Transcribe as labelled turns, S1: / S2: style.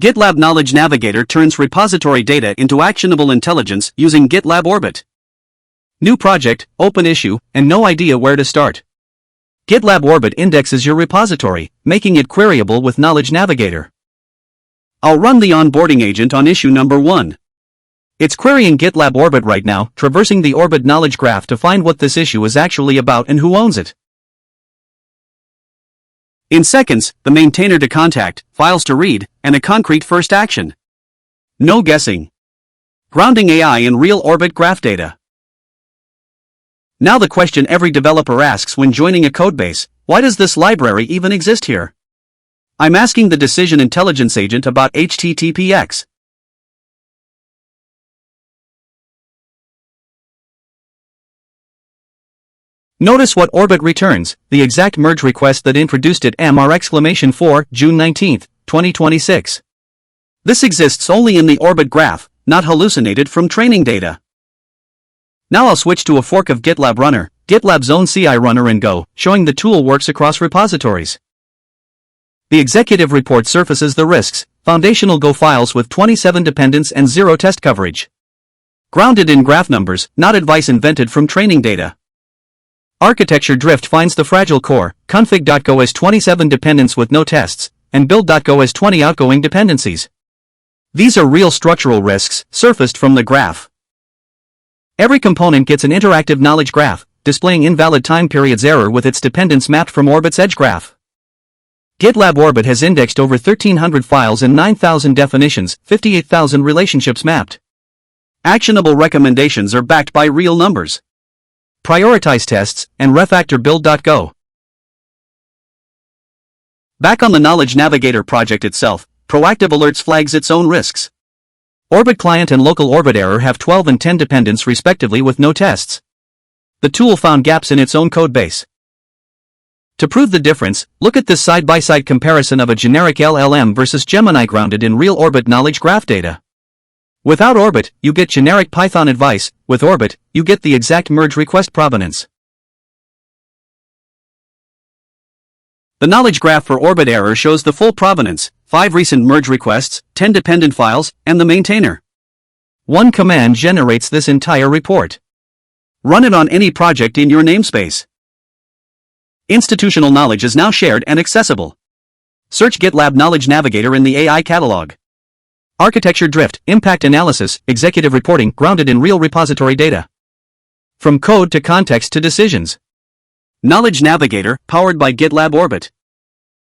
S1: GitLab Knowledge Navigator turns repository data into actionable intelligence using GitLab Orbit. New project, open issue, and no idea where to start. GitLab Orbit indexes your repository, making it queryable with Knowledge Navigator. I'll run the onboarding agent on issue number 1. It's querying GitLab Orbit right now, traversing the Orbit knowledge graph to find what this issue is actually about and who owns it. In seconds, the maintainer to contact, files to read, and a concrete first action. No guessing. Grounding AI in real Orbit graph data. Now the question every developer asks when joining a codebase: why does this library even exist here? I'm asking the Decision Intelligence Agent about HTTPX. Notice what Orbit returns, the exact merge request that introduced it !4 June 19, 2026. This exists only in the Orbit graph, not hallucinated from training data. Now I'll switch to a fork of GitLab Runner, GitLab's own CI runner in Go, showing the tool works across repositories. The executive report surfaces the risks: foundational Go files with 27 dependents and 0 test coverage. Grounded in graph numbers, not advice invented from training data. Architecture drift finds the fragile core: config.go has 27 dependents with no tests, and build.go has 20 outgoing dependencies. These are real structural risks, surfaced from the graph. Every component gets an interactive knowledge graph, displaying invalid time periods error with its dependents mapped from Orbit's edge graph. GitLab Orbit has indexed over 1,300 files and 9,000 definitions, 58,000 relationships mapped. Actionable recommendations are backed by real numbers. Prioritize tests, and refactor build.go. Back on the Knowledge Navigator project itself, Proactive Alerts flags its own risks. Orbit client and local Orbit error have 12 and 10 dependents respectively with no tests. The tool found gaps in its own codebase. To prove the difference, look at this side-by-side comparison of a generic LLM versus Gemini grounded in real Orbit knowledge graph data. Without Orbit, you get generic Python advice; with Orbit, you get the exact merge request provenance. The knowledge graph for Orbit error shows the full provenance: 5 recent merge requests, 10 dependent files, and the maintainer. One command generates this entire report. Run it on any project in your namespace. Institutional knowledge is now shared and accessible. Search GitLab Knowledge Navigator in the AI catalog. Architecture drift, impact analysis, executive reporting grounded in real repository data. From code to context to decisions. Knowledge Navigator, powered by GitLab Orbit.